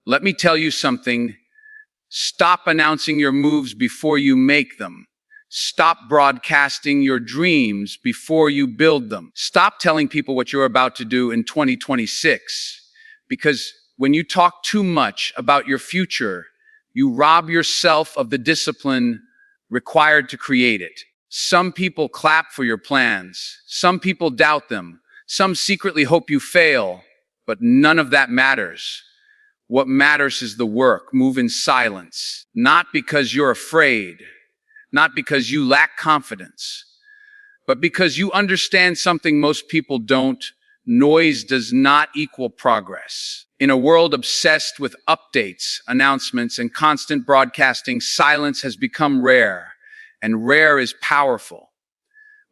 Let me tell you something. Stop announcing your moves before you make them. Stop broadcasting your dreams before you build them. Stop telling people what you're about to do in 2026. Because when you talk too much about your future, you rob yourself of the discipline required to create it. Some people clap for your plans. Some people doubt them. Some secretly hope you fail, but none of that matters. What matters is the work. Move in silence, not because you're afraid, not because you lack confidence, but because you understand something most people don't. Noise does not equal progress. In a world obsessed with updates, announcements, and constant broadcasting, silence has become rare, and rare is powerful.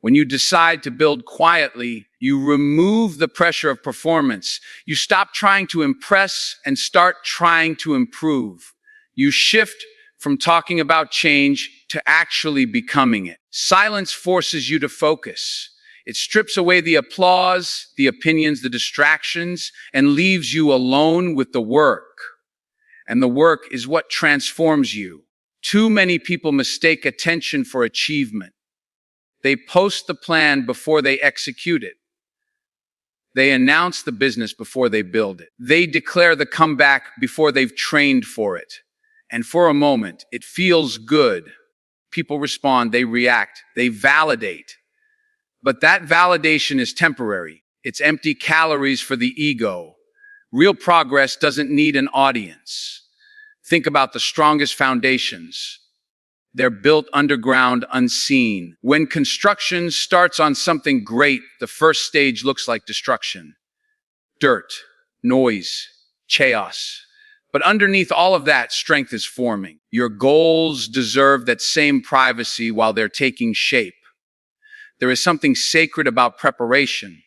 When you decide to build quietly, you remove the pressure of performance. You stop trying to impress and start trying to improve. You shift from talking about change to actually becoming it. Silence forces you to focus. It strips away the applause, the opinions, the distractions, and leaves you alone with the work. And the work is what transforms you. Too many people mistake attention for achievement. They post the plan before they execute it. They announce the business before they build it. They declare the comeback before they've trained for it. And for a moment, it feels good. People respond, they react, they validate. But that validation is temporary. It's empty calories for the ego. Real progress doesn't need an audience. Think about the strongest foundations. They're built underground, unseen. When construction starts on something great, the first stage looks like destruction. Dirt, noise, chaos. But underneath all of that, strength is forming. Your goals deserve that same privacy while they're taking shape. There is something sacred about preparation.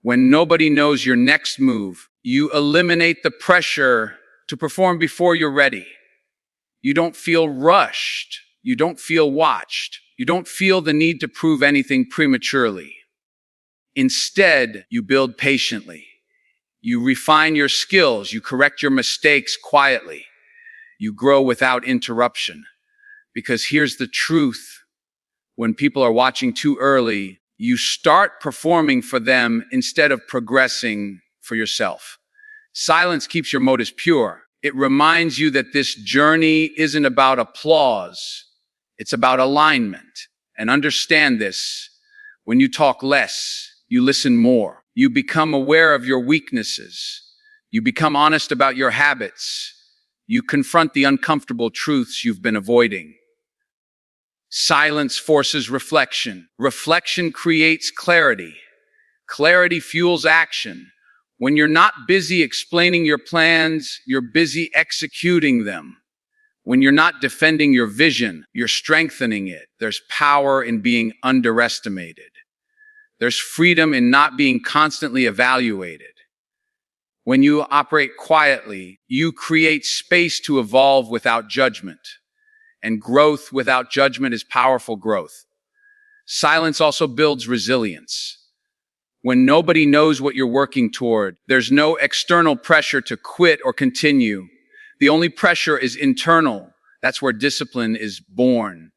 When nobody knows your next move, you eliminate the pressure to perform before you're ready. You don't feel rushed. You don't feel watched. You don't feel the need to prove anything prematurely. Instead, you build patiently. You refine your skills. You correct your mistakes quietly. You grow without interruption. Because here's the truth. When people are watching too early, you start performing for them instead of progressing for yourself. Silence keeps your motives pure. It reminds you that this journey isn't about applause. It's about alignment. And understand this, when you talk less, you listen more. You become aware of your weaknesses. You become honest about your habits. You confront the uncomfortable truths you've been avoiding. Silence forces reflection. Reflection creates clarity. Clarity fuels action. When you're not busy explaining your plans, you're busy executing them. When you're not defending your vision, you're strengthening it. There's power in being underestimated. There's freedom in not being constantly evaluated. When you operate quietly, you create space to evolve without judgment. And growth without judgment is powerful growth. Silence also builds resilience. When nobody knows what you're working toward, there's no external pressure to quit or continue. The only pressure is internal. That's where discipline is born.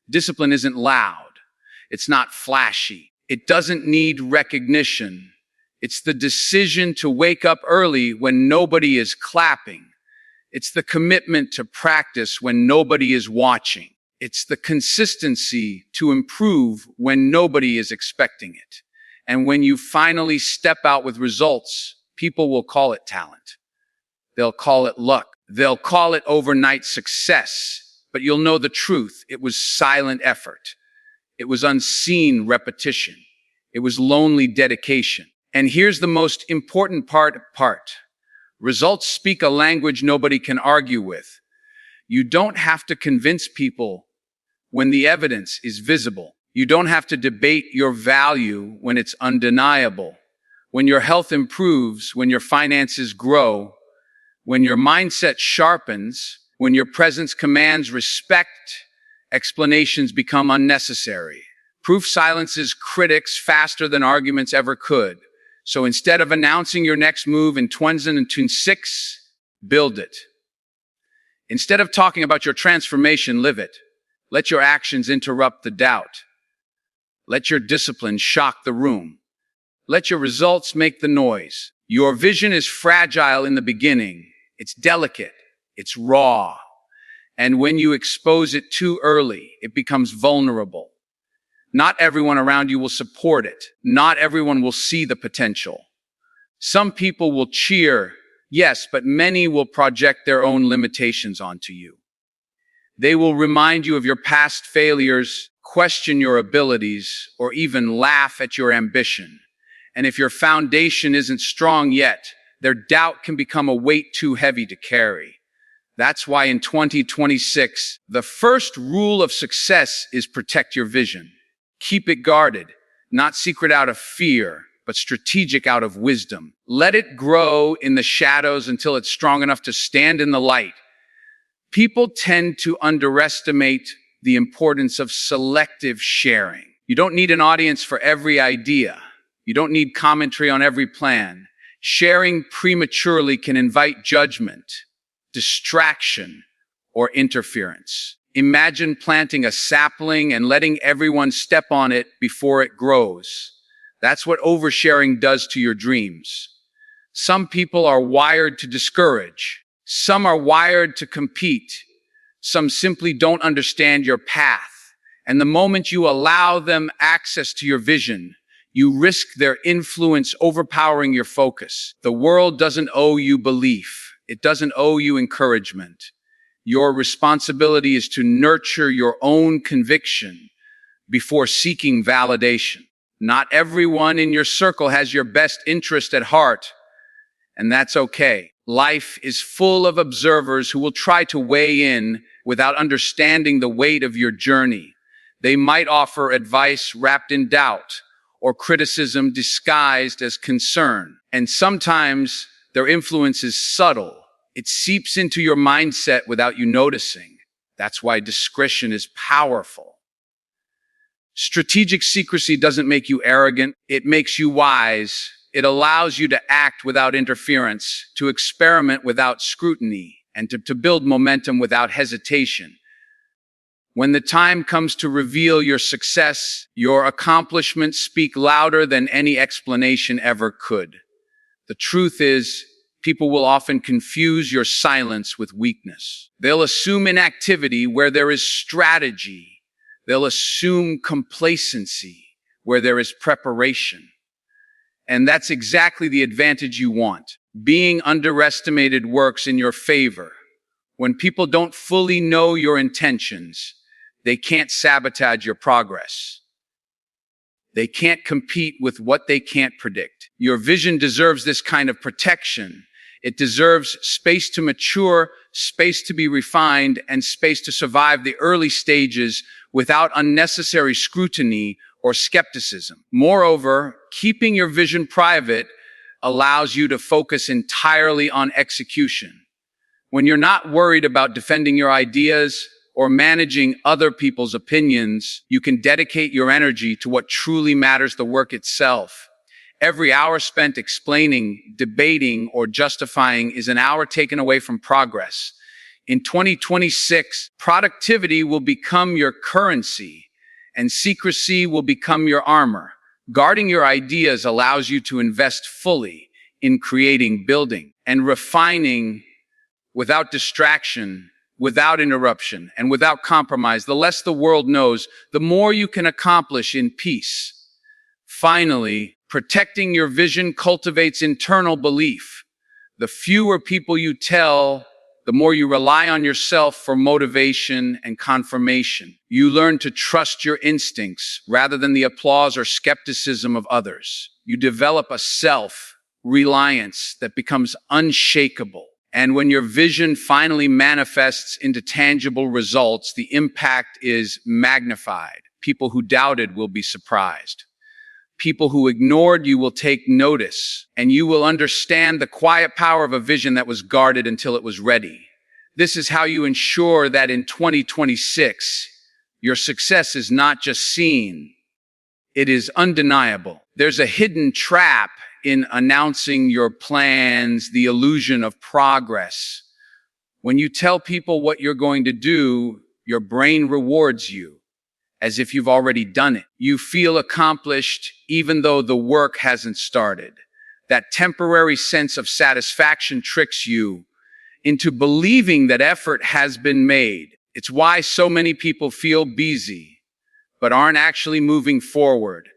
Discipline isn't loud. It's not flashy. It doesn't need recognition. It's the decision to wake up early when nobody is clapping. It's the commitment to practice when nobody is watching. It's the consistency to improve when nobody is expecting it. And when you finally step out with results, people will call it talent. They'll call it luck. They'll call it overnight success. But you'll know the truth. It was silent effort. It was unseen repetition. It was lonely dedication. And here's the most important part. Results speak a language nobody can argue with. You don't have to convince people when the evidence is visible. You don't have to debate your value when it's undeniable. When your health improves, when your finances grow, when your mindset sharpens, when your presence commands respect, explanations become unnecessary. Proof silences critics faster than arguments ever could. So instead of announcing your next move in 2026, build it. Instead of talking about your transformation, live it. Let your actions interrupt the doubt. Let your discipline shock the room. Let your results make the noise. Your vision is fragile in the beginning. It's delicate. It's raw. And when you expose it too early, it becomes vulnerable. Not everyone around you will support it. Not everyone will see the potential. Some people will cheer, yes, but many will project their own limitations onto you. They will remind you of your past failures, question your abilities, or even laugh at your ambition. And if your foundation isn't strong yet, their doubt can become a weight too heavy to carry. That's why in 2026, the first rule of success is protect your vision. Keep it guarded, not secret out of fear, but strategic out of wisdom. Let it grow in the shadows until it's strong enough to stand in the light. People tend to underestimate the importance of selective sharing. You don't need an audience for every idea. You don't need commentary on every plan. Sharing prematurely can invite judgment, distraction, or interference. Imagine planting a sapling and letting everyone step on it before it grows. That's what oversharing does to your dreams. Some people are wired to discourage. Some are wired to compete. Some simply don't understand your path. And the moment you allow them access to your vision, you risk their influence overpowering your focus. The world doesn't owe you belief. It doesn't owe you encouragement. Your responsibility is to nurture your own conviction before seeking validation. Not everyone in your circle has your best interest at heart, and that's okay. Life is full of observers who will try to weigh in without understanding the weight of your journey. They might offer advice wrapped in doubt or criticism disguised as concern. And sometimes their influence is subtle. It seeps into your mindset without you noticing. That's why discretion is powerful. Strategic secrecy doesn't make you arrogant. It makes you wise. It allows you to act without interference, to experiment without scrutiny, and to build momentum without hesitation. When the time comes to reveal your success, your accomplishments speak louder than any explanation ever could. The truth is, people will often confuse your silence with weakness. They'll assume inactivity where there is strategy. They'll assume complacency where there is preparation. And that's exactly the advantage you want. Being underestimated works in your favor. When people don't fully know your intentions, they can't sabotage your progress. They can't compete with what they can't predict. Your vision deserves this kind of protection. It deserves space to mature, space to be refined, and space to survive the early stages without unnecessary scrutiny or skepticism. Moreover, keeping your vision private allows you to focus entirely on execution. When you're not worried about defending your ideas or managing other people's opinions, you can dedicate your energy to what truly matters, the work itself. Every hour spent explaining, debating, or justifying is an hour taken away from progress. In 2026, productivity will become your currency, and secrecy will become your armor. Guarding your ideas allows you to invest fully in creating, building, and refining without distraction, without interruption, and without compromise. The less the world knows, the more you can accomplish in peace. Finally, protecting your vision cultivates internal belief. The fewer people you tell, the more you rely on yourself for motivation and confirmation. You learn to trust your instincts rather than the applause or skepticism of others. You develop a self-reliance that becomes unshakable. And when your vision finally manifests into tangible results, the impact is magnified. People who doubted will be surprised. People who ignored you will take notice, and you will understand the quiet power of a vision that was guarded until it was ready. This is how you ensure that in 2026, your success is not just seen, it is undeniable. There's a hidden trap in announcing your plans the illusion of progress. When you tell people what you're going to do, your brain rewards you as if you've already done it. You feel accomplished even though the work hasn't started. That temporary sense of satisfaction tricks you into believing that effort has been made. It's why so many people feel busy, but aren't actually moving forward.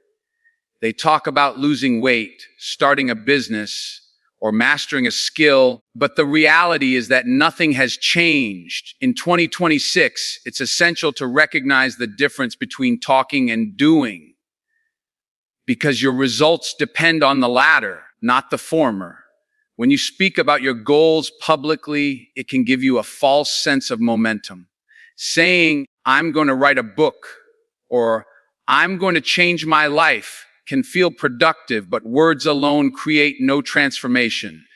They talk about losing weight, starting a business, or mastering a skill, but the reality is that nothing has changed. In 2026, it's essential to recognize the difference between talking and doing, because your results depend on the latter, not the former. When you speak about your goals publicly, it can give you a false sense of momentum. Saying, "I'm going to write a book," or "I'm going to change my life," can feel productive, but words alone create no transformation.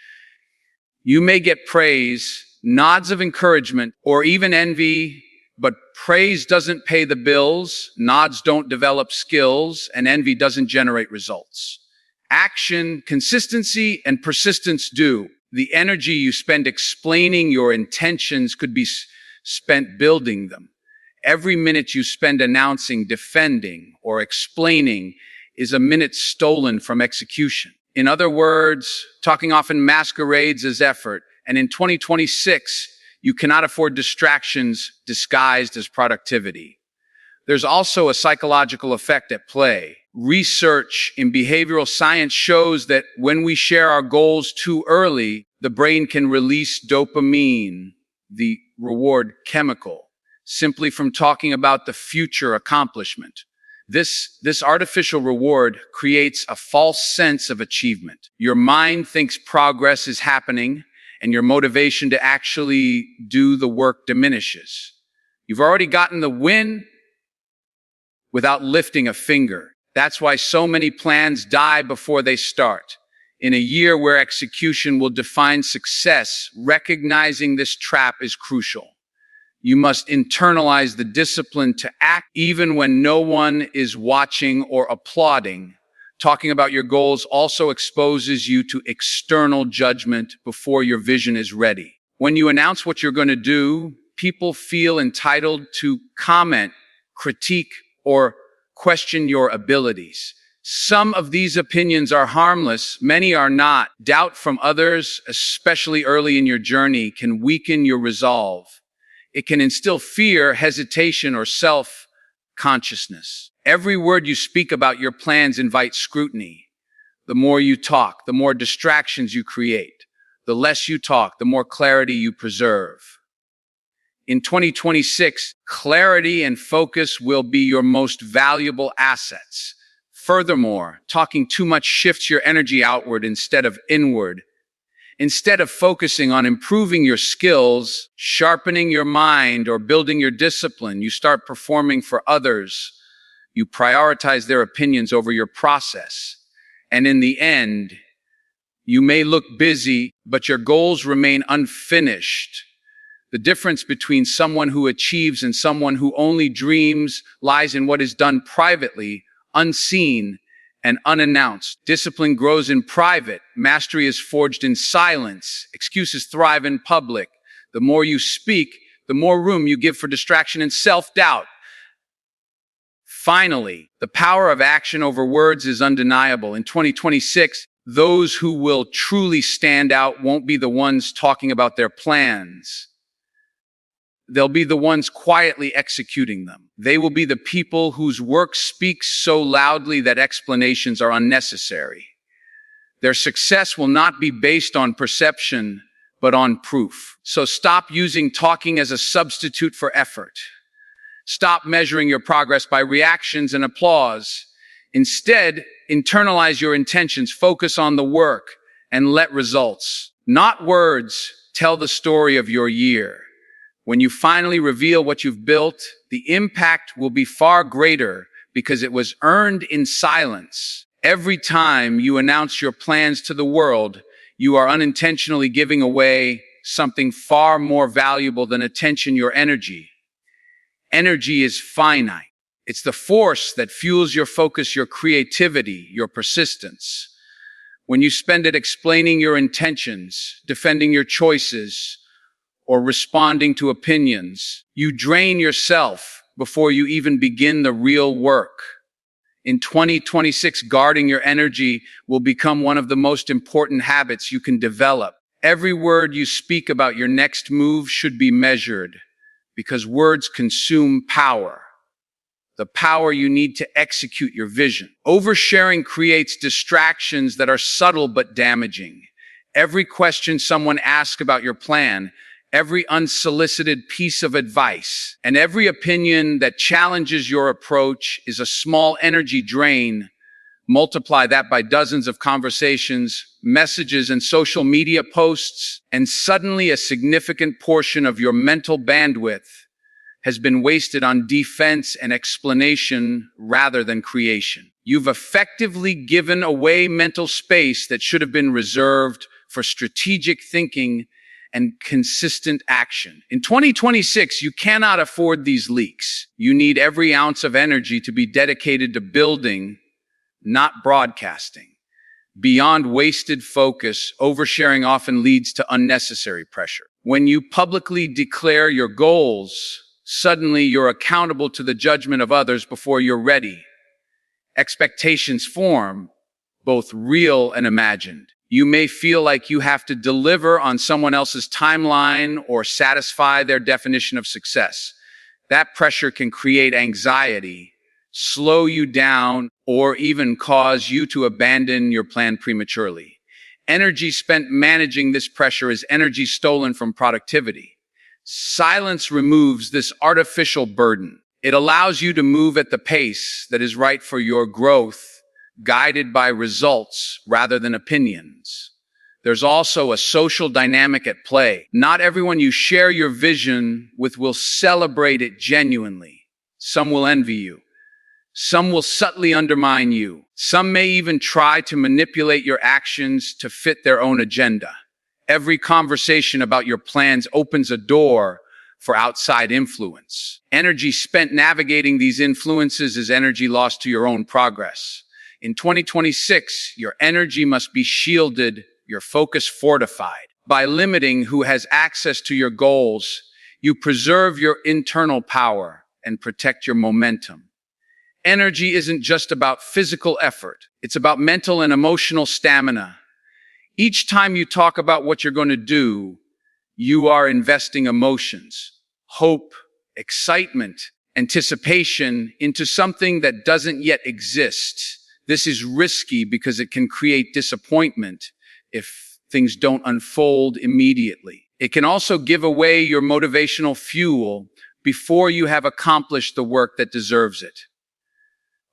You may get praise, nods of encouragement, or even envy, but praise doesn't pay the bills, nods don't develop skills, and envy doesn't generate results. Action, consistency, and persistence do. The energy you spend explaining your intentions could be spent building them. Every minute you spend announcing, defending, or explaining is a minute stolen from execution. In other words, talking often masquerades as effort, and in 2026, you cannot afford distractions disguised as productivity. There's also a psychological effect at play. Research in behavioral science shows that when we share our goals too early, the brain can release dopamine, the reward chemical, simply from talking about the future accomplishment. This artificial reward creates a false sense of achievement. Your mind thinks progress is happening, and your motivation to actually do the work diminishes. You've already gotten the win without lifting a finger. That's why so many plans die before they start. In a year where execution will define success, recognizing this trap is crucial. You must internalize the discipline to act even when no one is watching or applauding. Talking about your goals also exposes you to external judgment before your vision is ready. When you announce what you're going to do, people feel entitled to comment, critique, or question your abilities. Some of these opinions are harmless, many are not. Doubt from others, especially early in your journey, can weaken your resolve. It can instill fear, hesitation, or self-consciousness. Every word you speak about your plans invites scrutiny. The more you talk, the more distractions you create. The less you talk, the more clarity you preserve. In 2026, clarity and focus will be your most valuable assets. Furthermore, talking too much shifts your energy outward instead of inward. Instead of focusing on improving your skills, sharpening your mind, or building your discipline, you start performing for others. You prioritize their opinions over your process. And in the end, you may look busy, but your goals remain unfinished. The difference between someone who achieves and someone who only dreams lies in what is done privately, unseen, and unannounced. Discipline grows in private. Mastery is forged in silence. Excuses thrive in public. The more you speak, the more room you give for distraction and self-doubt. Finally, the power of action over words is undeniable. In 2026, those who will truly stand out won't be the ones talking about their plans. They'll be the ones quietly executing them. They will be the people whose work speaks so loudly that explanations are unnecessary. Their success will not be based on perception, but on proof. So stop using talking as a substitute for effort. Stop measuring your progress by reactions and applause. Instead, internalize your intentions, focus on the work, and let results, not words, tell the story of your year. When you finally reveal what you've built, the impact will be far greater because it was earned in silence. Every time you announce your plans to the world, you are unintentionally giving away something far more valuable than attention, your energy. Energy is finite. It's the force that fuels your focus, your creativity, your persistence. When you spend it explaining your intentions, defending your choices, or responding to opinions, you drain yourself before you even begin the real work. In 2026, guarding your energy will become one of the most important habits you can develop. Every word you speak about your next move should be measured, because words consume power. The power you need to execute your vision. Oversharing creates distractions that are subtle but damaging. Every question someone asks about your plan, every unsolicited piece of advice, and every opinion that challenges your approach is a small energy drain. Multiply that by dozens of conversations, messages, and social media posts, and suddenly a significant portion of your mental bandwidth has been wasted on defense and explanation rather than creation. You've effectively given away mental space that should have been reserved for strategic thinking and consistent action. In 2026, you cannot afford these leaks. You need every ounce of energy to be dedicated to building, not broadcasting. Beyond wasted focus, oversharing often leads to unnecessary pressure. When you publicly declare your goals, suddenly you're accountable to the judgment of others before you're ready. Expectations form, both real and imagined. You may feel like you have to deliver on someone else's timeline or satisfy their definition of success. That pressure can create anxiety, slow you down, or even cause you to abandon your plan prematurely. Energy spent managing this pressure is energy stolen from productivity. Silence removes this artificial burden. It allows you to move at the pace that is right for your growth, guided by results rather than opinions. There's also a social dynamic at play. Not everyone you share your vision with will celebrate it genuinely. Some will envy you. Some will subtly undermine you. Some may even try to manipulate your actions to fit their own agenda. Every conversation about your plans opens a door for outside influence. Energy spent navigating these influences is energy lost to your own progress. In 2026, your energy must be shielded, your focus fortified. By limiting who has access to your goals, you preserve your internal power and protect your momentum. Energy isn't just about physical effort. It's about mental and emotional stamina. Each time you talk about what you're going to do, you are investing emotions, hope, excitement, anticipation into something that doesn't yet exist. This is risky because it can create disappointment if things don't unfold immediately. It can also give away your motivational fuel before you have accomplished the work that deserves it.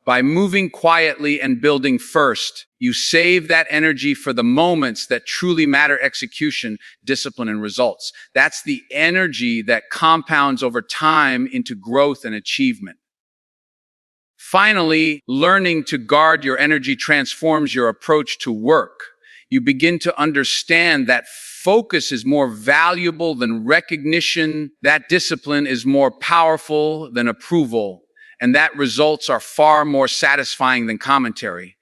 By moving quietly and building first, you save that energy for the moments that truly matter: execution, discipline, and results. That's the energy that compounds over time into growth and achievement. Finally, learning to guard your energy transforms your approach to work. You begin to understand that focus is more valuable than recognition, that discipline is more powerful than approval, and that results are far more satisfying than commentary.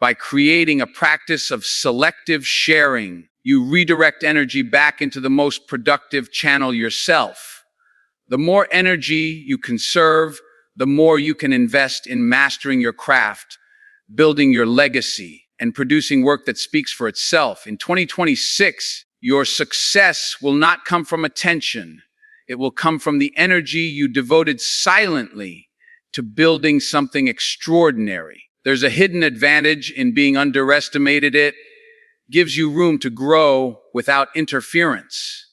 By creating a practice of selective sharing, you redirect energy back into the most productive channel yourself. The more energy you conserve, the more you can invest in mastering your craft, building your legacy, and producing work that speaks for itself. In 2026, your success will not come from attention. It will come from the energy you devoted silently to building something extraordinary. There's a hidden advantage in being underestimated. It gives you room to grow without interference.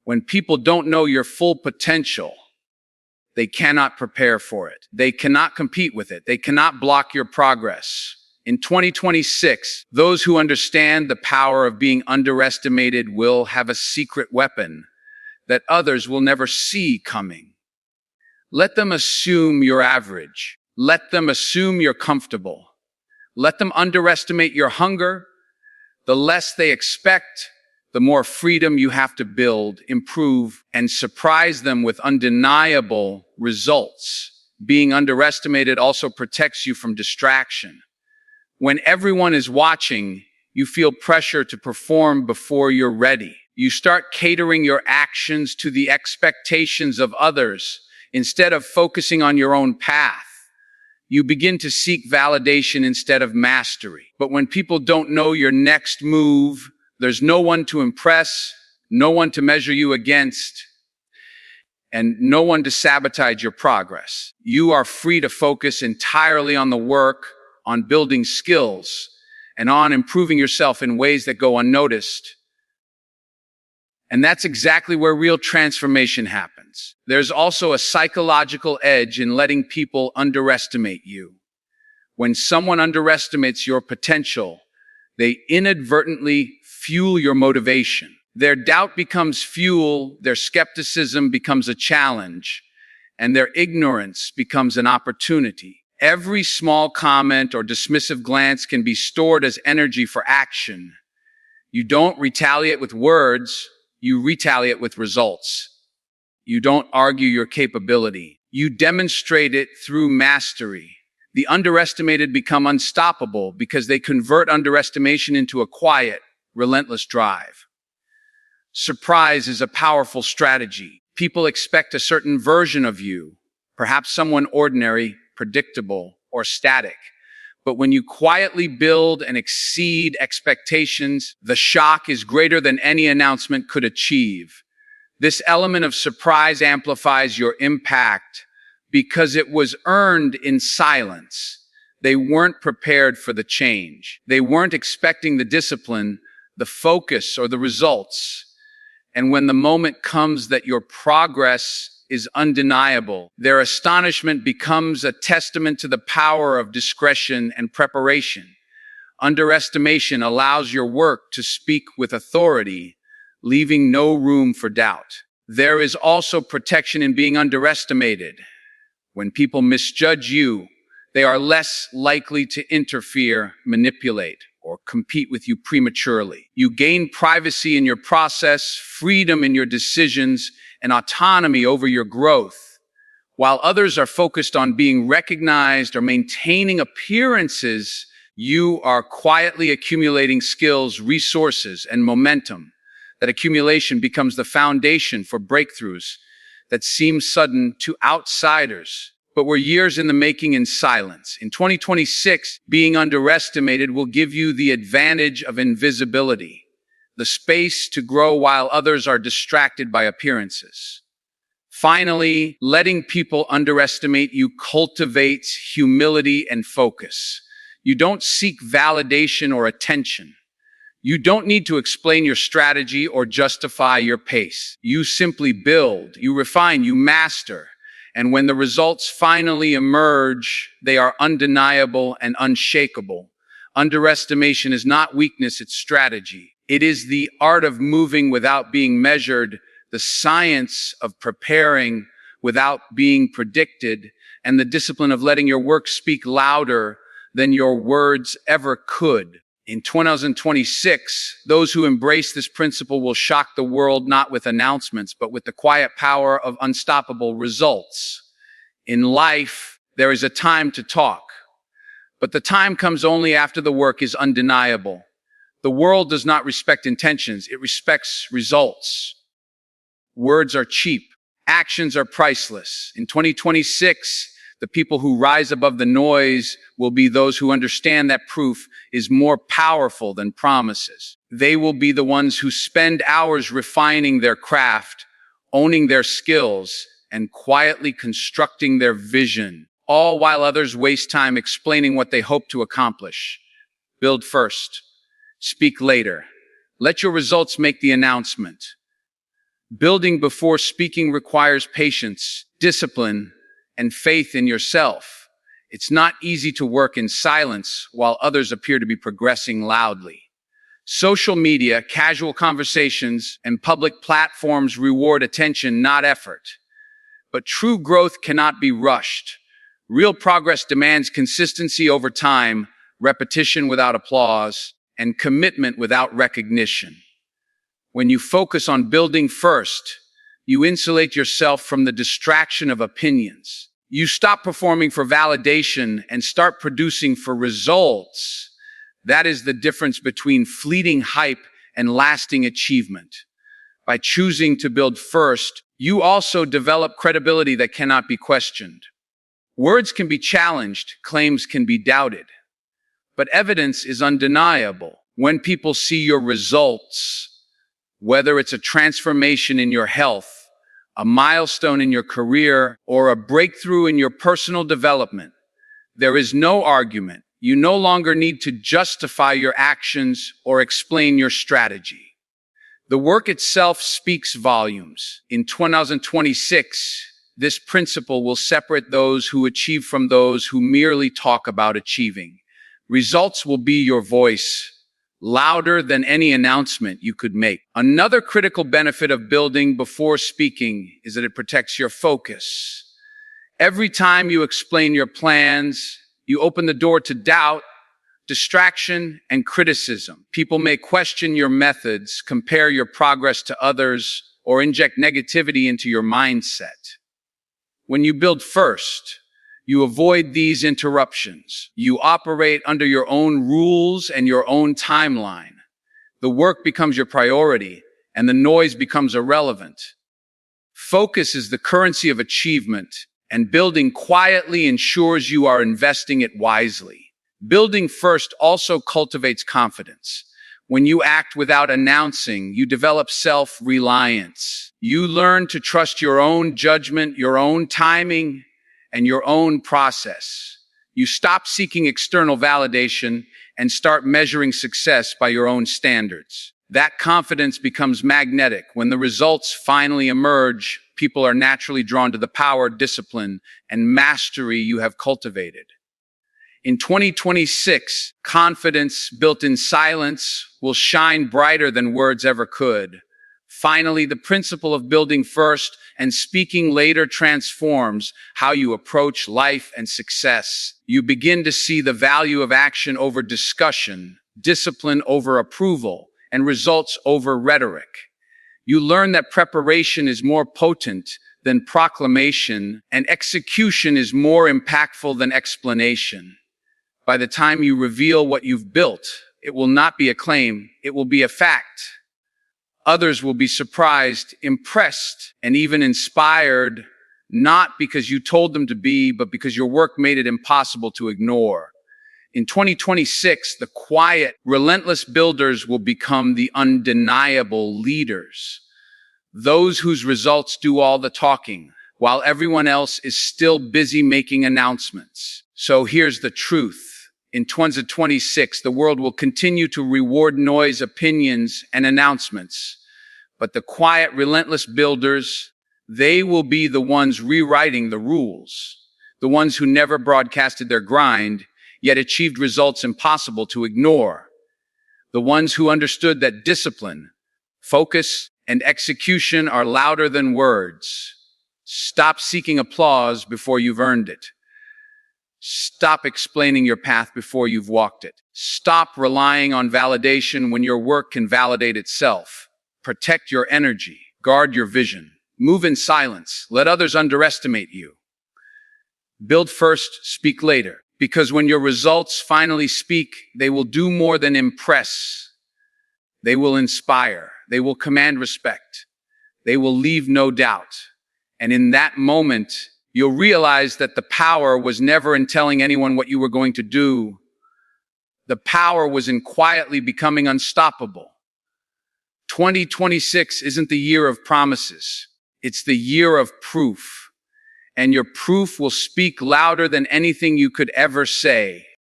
When people don't know your full potential, they cannot prepare for it. They cannot compete with it. They cannot block your progress. In 2026, those who understand the power of being underestimated will have a secret weapon that others will never see coming. Let them assume you're average. Let them assume you're comfortable. Let them underestimate your hunger. The less they expect, the more freedom you have to build, improve, and surprise them with undeniable results. Being underestimated also protects you from distraction. When everyone is watching, You feel pressure to perform before you're ready. You start catering your actions to the expectations of others instead of focusing on your own path. You begin to seek validation instead of mastery. But when people don't know your next move, there's no one to impress, no one to measure you against, and no one to sabotage your progress. You are free to focus entirely on the work, on building skills, and on improving yourself in ways that go unnoticed. And that's exactly where real transformation happens. There's also a psychological edge in letting people underestimate you. When someone underestimates your potential, they inadvertently fuel your motivation. Their doubt becomes fuel, their skepticism becomes a challenge, and their ignorance becomes an opportunity. Every small comment or dismissive glance can be stored as energy for action. You don't retaliate with words, you retaliate with results. You don't argue your capability. You demonstrate it through mastery. The underestimated become unstoppable because they convert underestimation into a quiet, relentless drive. Surprise is a powerful strategy. People expect a certain version of you, perhaps someone ordinary, predictable, or static. But when you quietly build and exceed expectations, the shock is greater than any announcement could achieve. This element of surprise amplifies your impact because it was earned in silence. They weren't prepared for the change. They weren't expecting the discipline, the focus, or the results. And when the moment comes that your progress is undeniable, their astonishment becomes a testament to the power of discretion and preparation. Underestimation allows your work to speak with authority, leaving no room for doubt. There is also protection in being underestimated. When people misjudge you, they are less likely to interfere, manipulate, or compete with you prematurely. You gain privacy in your process, freedom in your decisions, and autonomy over your growth. While others are focused on being recognized or maintaining appearances, you are quietly accumulating skills, resources, and momentum. That accumulation becomes the foundation for breakthroughs that seem sudden to outsiders, but were years in the making in silence. In 2026, being underestimated will give you the advantage of invisibility, the space to grow while others are distracted by appearances. Finally, letting people underestimate you cultivates humility and focus. You don't seek validation or attention. You don't need to explain your strategy or justify your pace. You simply build, you refine, you master. And when the results finally emerge, they are undeniable and unshakable. Underestimation is not weakness, it's strategy. It is the art of moving without being measured, the science of preparing without being predicted, and the discipline of letting your work speak louder than your words ever could. In 2026, those who embrace this principle will shock the world not with announcements, but with the quiet power of unstoppable results. In life, there is a time to talk, but the time comes only after the work is undeniable. The world does not respect intentions, it respects results. Words are cheap, actions are priceless. In 2026, the people who rise above the noise will be those who understand that proof is more powerful than promises. They will be the ones who spend hours refining their craft, owning their skills, and quietly constructing their vision, all while others waste time explaining what they hope to accomplish. Build first. Speak later. Let your results make the announcement. Building before speaking requires patience, discipline, and faith in yourself. It's not easy to work in silence while others appear to be progressing loudly. Social media, casual conversations, and public platforms reward attention, not effort. But true growth cannot be rushed. Real progress demands consistency over time, repetition without applause, and commitment without recognition. When you focus on building first, you insulate yourself from the distraction of opinions. You stop performing for validation and start producing for results. That is the difference between fleeting hype and lasting achievement. By choosing to build first, you also develop credibility that cannot be questioned. Words can be challenged, claims can be doubted, but evidence is undeniable. When people see your results, whether it's a transformation in your health, a milestone in your career, or a breakthrough in your personal development, there is no argument. You no longer need to justify your actions or explain your strategy. The work itself speaks volumes. In 2026, this principle will separate those who achieve from those who merely talk about achieving. Results will be your voice, louder than any announcement you could make. Another critical benefit of building before speaking is that it protects your focus. Every time you explain your plans, you open the door to doubt, distraction, and criticism. People may question your methods, compare your progress to others, or inject negativity into your mindset. When you build first, you avoid these interruptions. You operate under your own rules and your own timeline. The work becomes your priority, and the noise becomes irrelevant. Focus is the currency of achievement, and building quietly ensures you are investing it wisely. Building first also cultivates confidence. When you act without announcing, you develop self-reliance. You learn to trust your own judgment, your own timing, and your own process. You stop seeking external validation and start measuring success by your own standards. That confidence becomes magnetic. When the results finally emerge, people are naturally drawn to the power, discipline, and mastery you have cultivated. In 2026, confidence built in silence will shine brighter than words ever could. Finally, the principle of building first and speaking later transforms how you approach life and success. You begin to see the value of action over discussion, discipline over approval, and results over rhetoric. You learn that preparation is more potent than proclamation, and execution is more impactful than explanation. By the time you reveal what you've built, it will not be a claim, it will be a fact. Others will be surprised, impressed, and even inspired, not because you told them to be, but because your work made it impossible to ignore. In 2026, the quiet, relentless builders will become the undeniable leaders. Those whose results do all the talking, while everyone else is still busy making announcements. So here's the truth. In 2026, the world will continue to reward noise, opinions, and announcements. But the quiet, relentless builders, they will be the ones rewriting the rules. The ones who never broadcasted their grind, yet achieved results impossible to ignore. The ones who understood that discipline, focus, and execution are louder than words. Stop seeking applause before you've earned it. Stop explaining your path before you've walked it. Stop relying on validation when your work can validate itself. Protect your energy. Guard your vision. Move in silence. Let others underestimate you. Build first, speak later. Because when your results finally speak, they will do more than impress. They will inspire. They will command respect. They will leave no doubt. And in that moment, you'll realize that the power was never in telling anyone what you were going to do. The power was in quietly becoming unstoppable. 2026 isn't the year of promises. It's the year of proof. And your proof will speak louder than anything you could ever say.